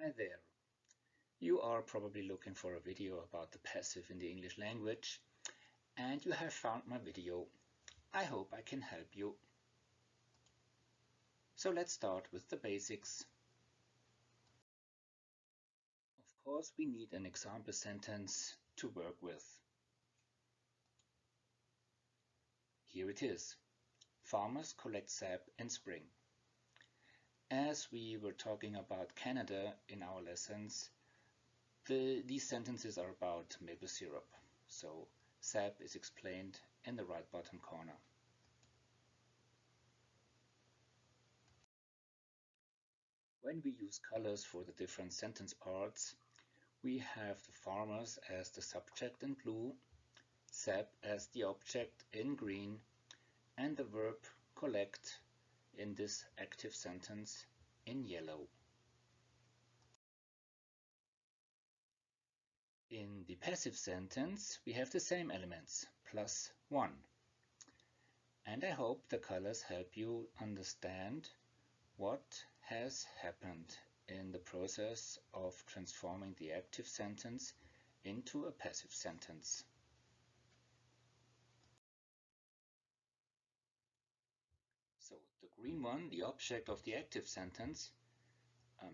Hi there. You are probably looking for a video about the passive in the English language, and you have found my video. I hope I can help you. So let's start with the basics. Of course, we need an example sentence to work with. Here it is. Farmers collect sap in spring. As we were talking about Canada in our lessons, these sentences are about maple syrup. So sap is explained in the right bottom corner. When we use colors for the different sentence parts, we have the farmers as the subject in blue, sap as the object in green, and the verb collect in this active sentence in yellow. In the passive sentence, we have the same elements, +1. And I hope the colors help you understand what has happened in the process of transforming the active sentence into a passive sentence. So the green one, the object of the active sentence,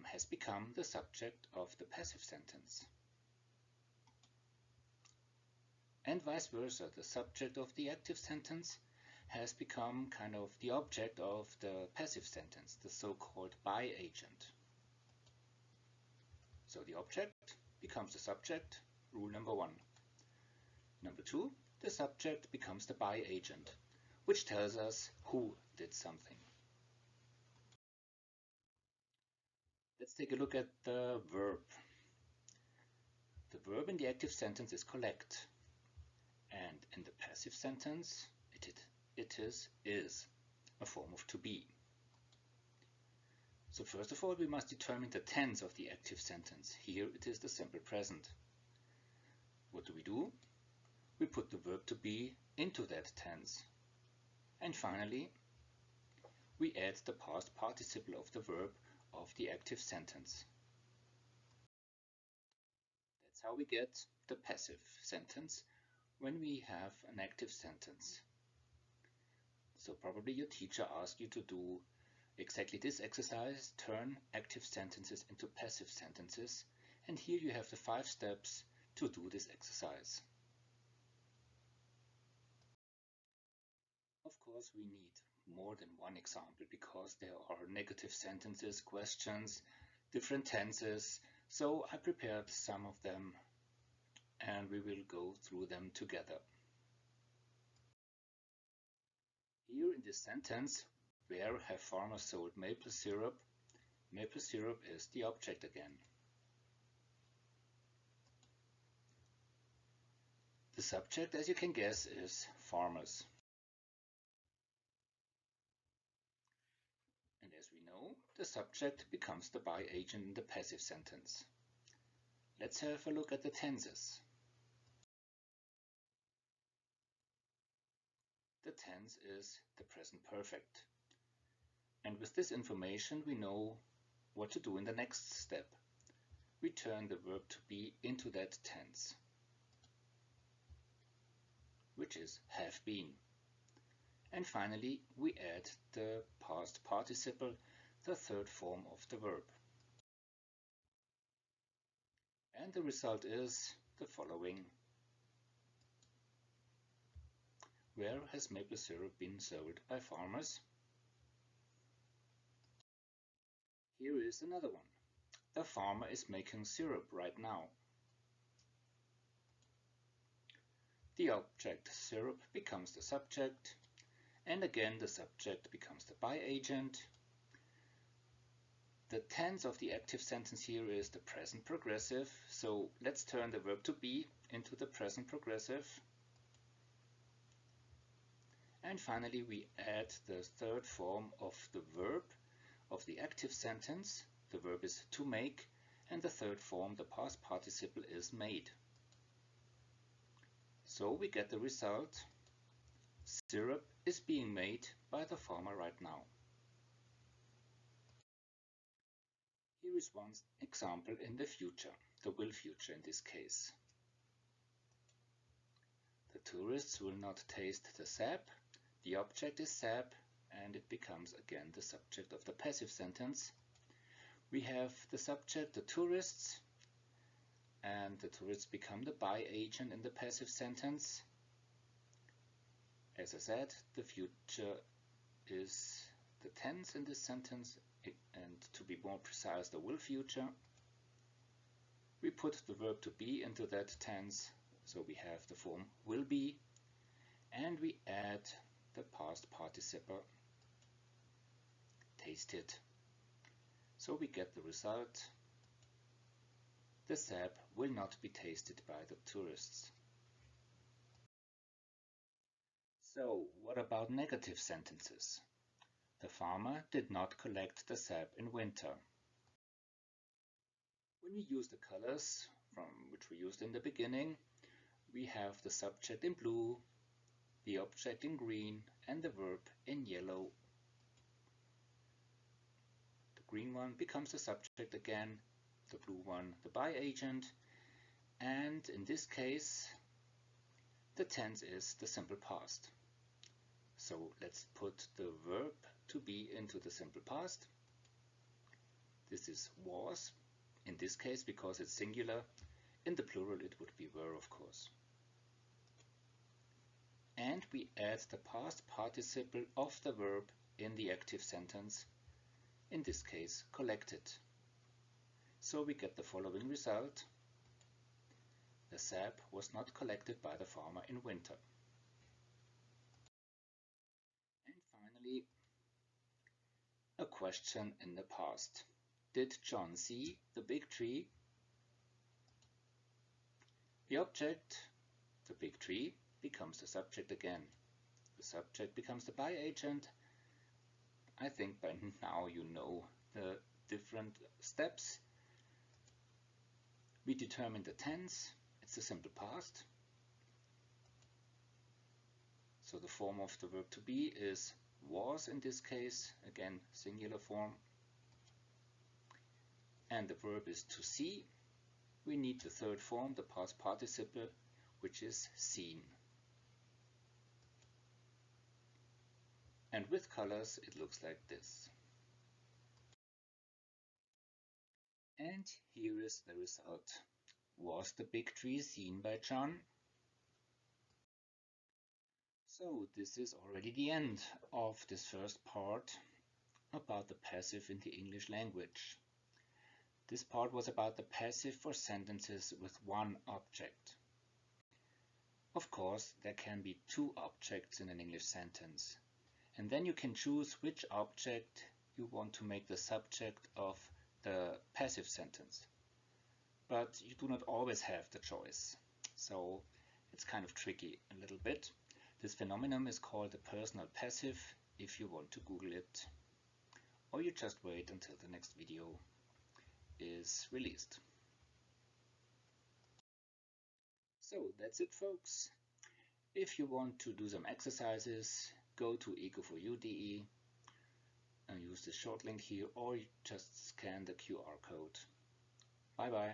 has become the subject of the passive sentence. And vice versa, the subject of the active sentence has become kind of the object of the passive sentence, the so-called by agent. So the object becomes the subject, rule number 1. Number 2, the subject becomes the by agent, which tells us who did something. Let's take a look at the verb. The verb in the active sentence is collect, and in the passive sentence it is a form of to be. So first of all, we must determine the tense of the active sentence. Here it is the simple present. What do? We put the verb to be into that tense. And finally, we add the past participle of the verb of the active sentence. That's how we get the passive sentence when we have an active sentence. So probably your teacher asked you to do exactly this exercise, turn active sentences into passive sentences, and here you have the 5 steps to do this exercise. Of course, we need more than one example because there are negative sentences, questions, different tenses, so I prepared some of them and we will go through them together. Here in this sentence, where have farmers sold maple syrup? Maple syrup is the object again. The subject, as you can guess, is farmers. And as we know, the subject becomes the by agent in the passive sentence. Let's have a look at the tenses. The tense is the present perfect. And with this information, we know what to do in the next step. We turn the verb to be into that tense, which is have been. And finally, we add the past participle, the third form of the verb. And the result is the following. Where has maple syrup been sold by farmers? Here is another one. The farmer is making syrup right now. The object syrup becomes the subject, and again the subject becomes the by agent. The tense of the active sentence here is the present progressive, so let's turn the verb to be into the present progressive. And finally, we add the third form of the verb of the active sentence. The verb is to make, and the third form, the past participle, is made. So we get the result. Syrup is being made by the farmer right now. Here is one example in the future, the will future in this case. The tourists will not taste the sap. The object is sap, and it becomes again the subject of the passive sentence. We have the subject, the tourists, and the tourists become the by agent in the passive sentence. As I said, the future is the tense in this sentence, and to be more precise, the will future. We put the verb to be into that tense, so we have the form will be, and we add the past participle tasted. So we get the result: the sap will not be tasted by the tourists. So what about negative sentences? The farmer did not collect the sap in winter. When we use the colors from which we used in the beginning, we have the subject in blue, the object in green, and the verb in yellow. The green one becomes the subject again, the blue one the by agent, and in this case the tense is the simple past. So let's put the verb to be into the simple past. This is was, in this case because it's singular. In the plural it would be were, of course. And we add the past participle of the verb in the active sentence, in this case collected. So we get the following result: the sap was not collected by the farmer in winter. And finally, a question in the past. Did John see the big tree? The object, the big tree, becomes the subject again. The subject becomes the by agent. I think by now you know the different steps. We determine the tense. It's the simple past. So the form of the verb to be is was in this case, again singular form. And the verb is to see. We need the third form, the past participle, which is seen. And with colors it looks like this. And here is the result. Was the big tree seen by John? So this is already the end of this first part about the passive in the English language. This part was about the passive for sentences with one object. Of course, there can be two objects in an English sentence, and then you can choose which object you want to make the subject of the passive sentence. But you do not always have the choice, so it's kind of tricky a little bit. This phenomenon is called the personal passive if you want to Google it, or you just wait until the next video is released. So that's it, folks. If you want to do some exercises, go to eco4u.de and use the short link here, or you just scan the QR code. Bye bye.